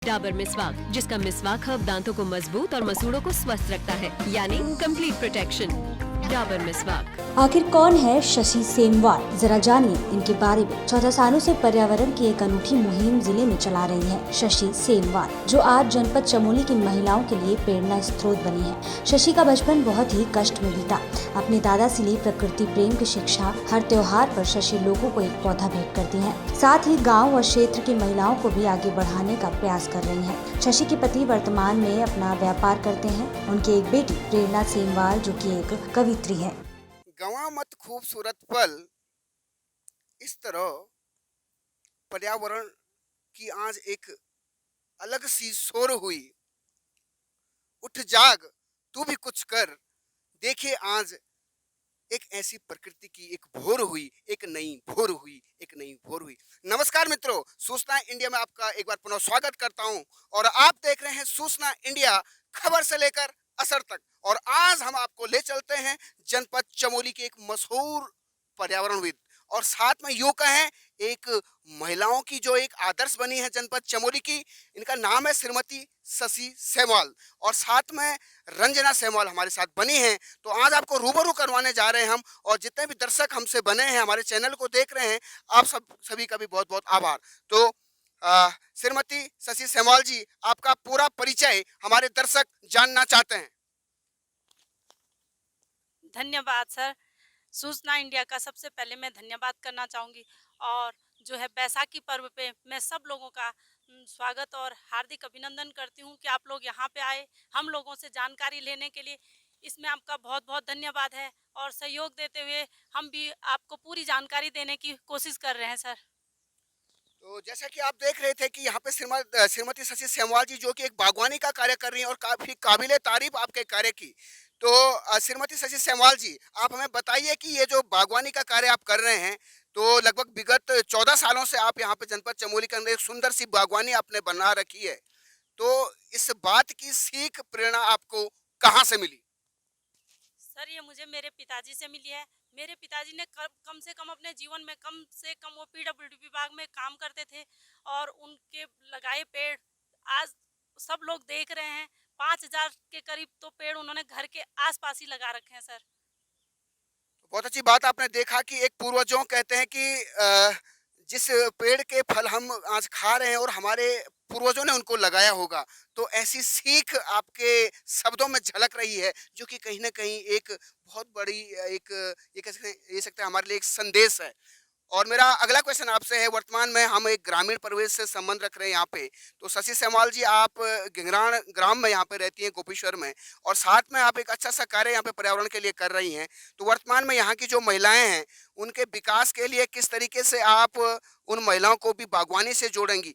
डाबर मिसवाक, जिसका मिसवाक हब दांतों को मजबूत और मसूड़ों को स्वस्थ रखता है, यानी कंप्लीट प्रोटेक्शन। डाबर मिसवाक। आखिर कौन है शशि सेमवाल, जरा जानिए इनके बारे में। 14 सालों से पर्यावरण की एक अनूठी मुहिम जिले में चला रही है शशि सेमवाल, जो आज जनपद चमोली की महिलाओं के लिए प्रेरणा स्रोत बनी है। शशि का बचपन बहुत ही कष्ट में बीता। अपने दादा से ली प्रकृति प्रेम की शिक्षा, हर त्योहार पर शशि लोगों को एक पौधा भेंट करती है। साथ ही गाँव और क्षेत्र की महिलाओं को भी आगे बढ़ाने का प्रयास कर रही है। शशि के पति वर्तमान में अपना व्यापार करते हैं। उनकी एक बेटी प्रेरणा सेमवाल, जो की एक कवित्री है। गवा मत खूबसूरत पल, इस तरह पर्यावरण की आज एक अलग सी शोर हुई। उठ जाग, तू भी कुछ कर, देखे आज एक ऐसी प्रकृति की एक भोर हुई, एक नई भोर हुई, एक नई भोर हुई। नमस्कार मित्रों, सूचना इंडिया में आपका एक बार पुनः स्वागत करता हूं और आप देख रहे हैं सूचना इंडिया, खबर से लेकर असर तक। और आज हम आपको ले चलते हैं जनपद चमोली के एक मशहूर पर्यावरणविद और साथ में यूं कहें एक महिलाओं की जो एक आदर्श बनी है जनपद चमोली की। इनका नाम है श्रीमती शशि सेमवाल और साथ में रंजना सेमवाल हमारे साथ बनी हैं। तो आज आपको रूबरू करवाने जा रहे हैं हम, और जितने भी दर्शक हमसे बने हैं, हमारे चैनल को देख रहे हैं, आप सभी का भी बहुत बहुत आभार। तो श्रीमती शशि सेमवाल जी, आपका पूरा परिचय हमारे दर्शक जानना चाहते हैं। धन्यवाद सर। सूचना इंडिया का सबसे पहले मैं धन्यवाद करना चाहूँगी। और जो है बैसाखी पर्व पे मैं सब लोगों का स्वागत और हार्दिक अभिनंदन करती हूँ कि आप लोग यहाँ पे आए हम लोगों से जानकारी लेने के लिए। इसमें आपका बहुत बहुत धन्यवाद है और सहयोग देते हुए हम भी आपको पूरी जानकारी देने की कोशिश कर रहे हैं सर। तो जैसा कि आप देख रहे थे कि यहाँ पे श्रीमती शशि सेमवाल जी जो कि एक बागवानी का कार्य कर रही हैं और काफी काबिले तारीफ आपके कार्य की। तो श्रीमती शशि सेमवाल जी, आप हमें बताइए कि ये जो बागवानी का कार्य आप कर रहे हैं, तो लगभग विगत 14 सालों से आप यहाँ पे जनपद चमोली के अंदर एक सुंदर सी बागवानी आपने बना रखी है। तो इस बात की सीख प्रेरणा आपको कहाँ से मिली? सर ये मुझे मेरे पिताजी से मिली है। मेरे पिताजी ने कम से कम अपने जीवन में कम से कम वो पीडब्ल्यूडी विभाग में काम करते थे और उनके लगाए पेड़ आज सब लोग देख रहे हैं। 5,000 के करीब तो पेड़ उन्होंने घर के आसपास ही लगा रखे हैं सर। बहुत अच्छी बात आपने देखा कि एक पूर्वजों कहते हैं कि जिस पेड़ के फल हम आज खा रहे हैं और हमारे पूर्वजों ने उनको लगाया होगा, तो ऐसी सीख आपके शब्दों में झलक रही है, जो कि कहीं ना कहीं एक बहुत बड़ी एक ये कह सकते हैं, ये सकते हैं हमारे लिए एक संदेश है। और मेरा अगला क्वेश्चन आपसे है, वर्तमान में हम एक ग्रामीण परिवेश से संबंध रख रहे हैं यहाँ पे। तो शशि सेमवाल जी, आप गिंगराण ग्राम में यहाँ पे रहती हैं, गोपेश्वर में, और साथ में आप एक अच्छा सा कार्य यहाँ पे पर्यावरण के लिए कर रही हैं। तो वर्तमान में यहाँ की जो महिलाएं हैं, उनके विकास के लिए किस तरीके से आप उन महिलाओं को भी बागवानी से जोड़ेंगी?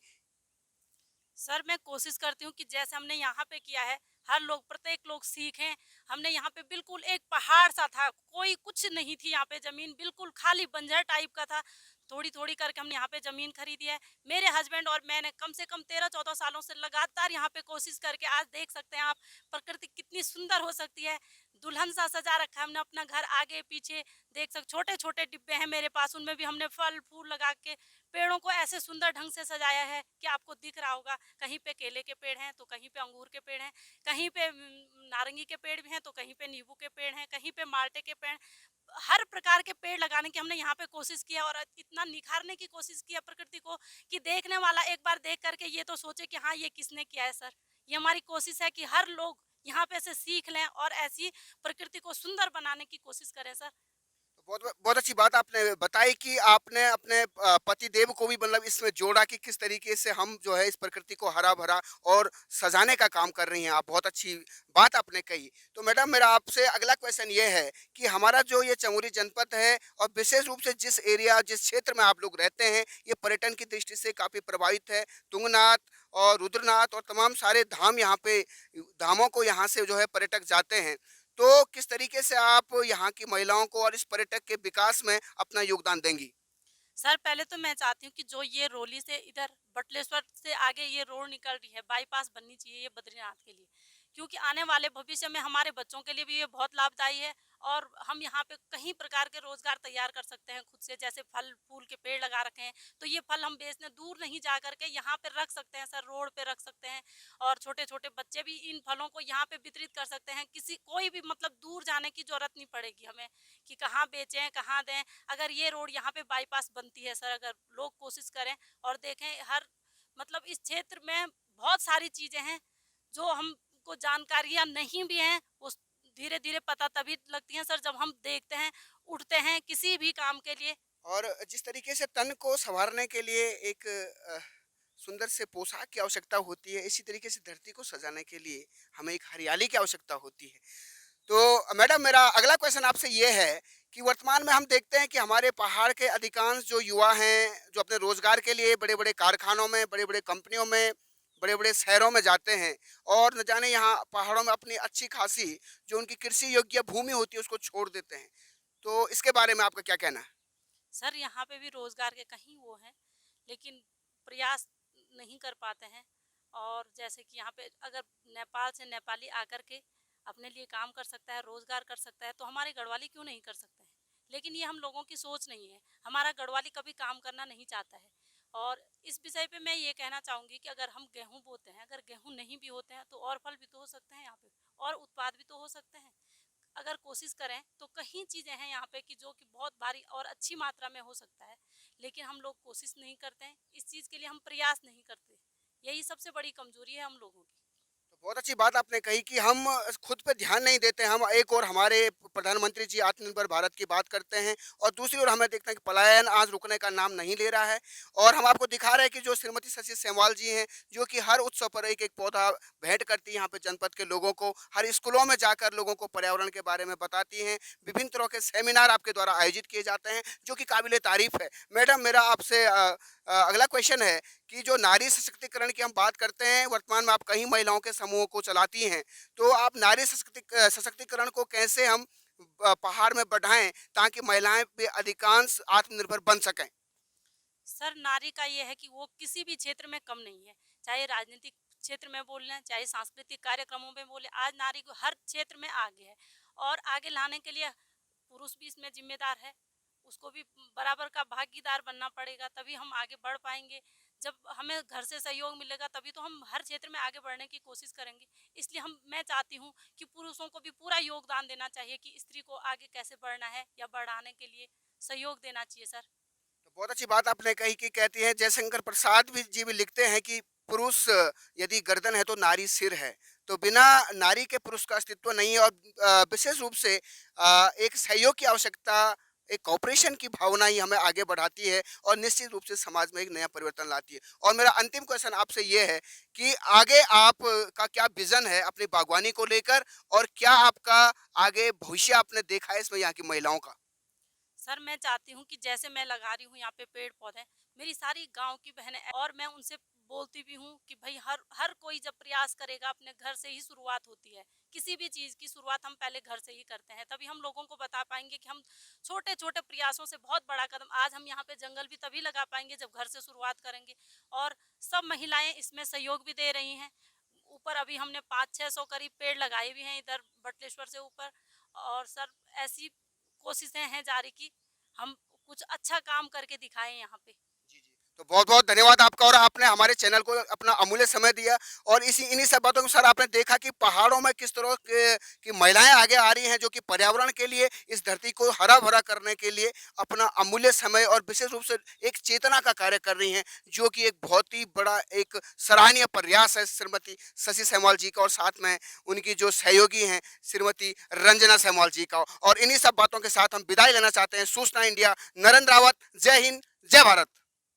सर मैं कोशिश करती हूँ कि जैसे हमने यहाँ पे किया है हर लोग प्रत्येक लोग सीखें। हमने यहाँ पे बिल्कुल एक पहाड़ सा था, कोई कुछ नहीं थी यहाँ पे, जमीन बिल्कुल खाली बंजर टाइप का था। थोड़ी थोड़ी करके हमने यहाँ पे जमीन खरीदी है। मेरे हस्बैंड और मैंने कम से कम 13-14 सालों से लगातार यहाँ पे कोशिश करके आज देख सकते हैं आप प्रकृति कितनी सुंदर हो सकती है। दुल्हन सा सजा रखा है हमने अपना घर आगे पीछे। देख सकते छोटे छोटे डिब्बे हैं मेरे पास, उनमें भी हमने फल फूल लगा के पेड़ों को ऐसे सुंदर ढंग से सजाया है कि आपको दिख रहा होगा। कहीं पे केले के पेड़ हैं तो कहीं पे अंगूर के पेड़ हैं, कहीं पे नारंगी के पेड़ भी हैं तो कहीं पे नींबू के पेड़ हैं, कहीं पे माल्टे के पेड़। हर प्रकार के पेड़ लगाने की हमने यहाँ पे कोशिश की है और इतना निखारने की कोशिश की है प्रकृति को कि देखने वाला एक बार देख करके ये तो सोचे कि हाँ ये किसने किया है सर। ये हमारी कोशिश है कि हर लोग यहाँ पे से सीख लें और ऐसी प्रकृति को सुंदर बनाने की कोशिश करें सर। बहुत बहुत अच्छी बात आपने बताई कि आपने अपने पति देव को भी मतलब इसमें जोड़ा कि किस तरीके से हम जो है इस प्रकृति को हरा भरा और सजाने का काम कर रही हैं। आप बहुत अच्छी बात आपने कही। तो मैडम, मेरा आपसे अगला क्वेश्चन ये है कि हमारा जो ये चमोली जनपद है, और विशेष रूप से जिस क्षेत्र में आप लोग रहते हैं, ये पर्यटन की दृष्टि से काफ़ी प्रभावित है। तुंगनाथ और रुद्रनाथ और तमाम सारे धाम यहाँ पे, धामों को यहाँ से जो है पर्यटक जाते हैं। तो किस तरीके से आप यहाँ की महिलाओं को और इस पर्यटक के विकास में अपना योगदान देंगी? सर पहले तो मैं चाहती हूँ कि जो ये रोली से इधर बटलेश्वर से आगे ये रोड निकल रही है बाईपास बननी चाहिए ये बद्रीनाथ के लिए। क्योंकि आने वाले भविष्य में हमारे बच्चों के लिए भी ये बहुत लाभदायी है। और हम यहाँ पे कई प्रकार के रोजगार तैयार कर सकते हैं खुद से, जैसे फल फूल के पेड़ लगा रखे हैं, तो ये फल हम बेचने दूर नहीं जा करके यहाँ पे रख सकते हैं सर, रोड पे रख सकते हैं। और छोटे छोटे बच्चे भी इन फलों को यहाँ पे वितरित कर सकते हैं। किसी कोई भी मतलब दूर जाने की जरूरत नहीं पड़ेगी हमें कि कहाँ बेचें कहाँ दें। अगर ये रोड यहाँ पे बाईपास बनती है सर, अगर लोग कोशिश करें और देखें, हर मतलब इस क्षेत्र में बहुत सारी चीजें हैं जो हमको जानकारियां नहीं भी हैं, वो धीरे धीरे पता तभी लगती हैं सर जब हम देखते हैं, उठते हैं किसी भी काम के लिए। और जिस तरीके से तन को संवारने के लिए एक सुंदर से पोशाक की आवश्यकता होती है, इसी तरीके से धरती को सजाने के लिए हमें एक हरियाली की आवश्यकता होती है। तो मैडम, मेरा अगला क्वेश्चन आपसे ये है कि वर्तमान में हम देखते हैं कि हमारे पहाड़ के अधिकांश जो युवा हैं, जो अपने रोजगार के लिए बड़े-बड़े कारखानों में, बड़े-बड़े कंपनियों में, बड़े-बड़े शहरों में जाते हैं और न जाने यहाँ पहाड़ों में अपनी अच्छी खासी जो उनकी कृषि योग्य भूमि होती है उसको छोड़ देते हैं। तो इसके बारे में आपका क्या कहना है? सर यहाँ पे भी रोजगार के कहीं वो हैं, लेकिन प्रयास नहीं कर पाते हैं। और जैसे कि यहाँ पे अगर नेपाल से नेपाली आकर के अपने लिए काम कर सकता है, रोजगार कर सकता है, तो हमारे गढ़वाली क्यों नहीं कर सकते हैं? लेकिन ये हम लोगों की सोच नहीं है। हमारा गढ़वाली कभी काम करना नहीं चाहता है। और इस विषय पे मैं ये कहना चाहूँगी कि अगर हम गेहूँ बोते हैं, अगर गेहूँ नहीं भी होते हैं तो और फल भी तो हो सकते हैं यहाँ पे, और उत्पाद भी तो हो सकते हैं। अगर कोशिश करें तो कई चीज़ें हैं यहाँ पे कि जो कि बहुत भारी और अच्छी मात्रा में हो सकता है, लेकिन हम लोग कोशिश नहीं करते हैं, इस चीज़ के लिए हम प्रयास नहीं करते। यही सबसे बड़ी कमजोरी है हम लोगों की। तो बहुत अच्छी बात आपने कही कि हम खुद पे ध्यान नहीं देते हैं। हम एक और हमारे प्रधानमंत्री जी आत्मनिर्भर भारत की बात करते हैं और दूसरी ओर हमें देखते हैं कि पलायन आज रुकने का नाम नहीं ले रहा है। और हम आपको दिखा रहे हैं कि जो श्रीमती शशि सेमवाल जी हैं, जो कि हर उत्सव पर एक एक पौधा भेंट करती हैं यहाँ पे जनपद के लोगों को, हर स्कूलों में जाकर लोगों को पर्यावरण के बारे में बताती हैं। विभिन्न तरह के सेमिनार आपके द्वारा आयोजित किए जाते हैं जो कि काबिले तारीफ है। मैडम, मेरा आपसे अगला क्वेश्चन है कि जो नारी सशक्तिकरण की हम बात करते हैं, वर्तमान में आप कई महिलाओं के समूहों को चलाती हैं, तो आप नारी सशक्तिकरण को कैसे हम पहाड़ में बढ़ाएं ताकि महिलाएं भी अधिकांश आत्मनिर्भर बन सकें? सर नारी का ये है कि वो किसी भी क्षेत्र में कम नहीं है, चाहे राजनीतिक क्षेत्र में बोल लें, चाहे सांस्कृतिक कार्यक्रमों में बोले, आज नारी को हर क्षेत्र में आगे है। और आगे लाने के लिए पुरुष भी इसमें जिम्मेदार है, उसको भी बराबर का भागीदार बनना पड़ेगा, तभी हम आगे बढ़ पाएंगे। जब हमें घर से सहयोग मिलेगा तभी तो हम हर क्षेत्र में आगे बढ़ने की कोशिश करेंगे। इसलिए मैं चाहती हूँ कि पुरुषों को भी पूरा योगदान देना चाहिए कि स्त्री को आगे कैसे बढ़ना है या बढ़ाने के लिए सहयोग देना चाहिए सर। तो बहुत अच्छी बात आपने कही कि कहती है जयशंकर प्रसाद भी जी भी लिखते हैं कि पुरुष यदि गर्दन है तो नारी सिर है। तो बिना नारी के पुरुष का अस्तित्व नहीं है और विशेष रूप से एक सहयोग की आवश्यकता, एक कॉपरेशन की भावना ही हमें आगे बढ़ाती है और निश्चित रूप से समाज में एक नया परिवर्तन लाती है। और मेरा अंतिम क्वेश्चन आपसे ये है कि आगे आप का क्या विजन है अपनी बागवानी को लेकर और क्या आपका आगे भविष्य आपने देखा है इसमें यहाँ की महिलाओं का? सर मैं चाहती हूँ कि जैसे मैं लगा रही हूँ यहाँ पे पेड़ पौधे, मेरी सारी गांव की बहनें, और मैं उनसे बोलती भी हूँ कि भाई हर हर कोई जब प्रयास करेगा, अपने घर से ही शुरुआत होती है। किसी भी चीज़ की शुरुआत हम पहले घर से ही करते हैं, तभी हम लोगों को बता पाएंगे कि हम छोटे छोटे प्रयासों से बहुत बड़ा कदम, आज हम यहाँ पे जंगल भी तभी लगा पाएंगे जब घर से शुरुआत करेंगे। और सब महिलाएं इसमें सहयोग भी दे रही हैं। ऊपर अभी हमने 500-600 करीब पेड़ लगाए भी हैं इधर बटलेश्वर से ऊपर। और सर ऐसी कोशिशें हैं जारी की, हम कुछ अच्छा काम करके दिखाएं यहाँ पे। जी, जी। तो बहुत-बहुत धन्यवाद आपका और आपने हमारे चैनल को अपना अमूल्य समय दिया और इन्हीं सब बातों को सर आपने देखा कि पहाड़ों में किस तरह के की महिलाएं आगे आ रही हैं जो कि पर्यावरण के लिए, इस धरती को हरा-भरा करने के लिए अपना अमूल्य समय और विशेष रूप से एक चेतना का कार्य कर रही हैं, जो कि एक बहुत ही बड़ा एक सराहनीय प्रयास है श्रीमती शशि सेमवाल जी का और साथ में उनकी जो सहयोगी हैं श्रीमती रंजना सेमवाल जी का। और इन्हीं सब बातों के साथ हम विदाई लेना चाहते हैं। सूचना इंडिया, नरेंद्र रावत, जय हिंद, जय भारत।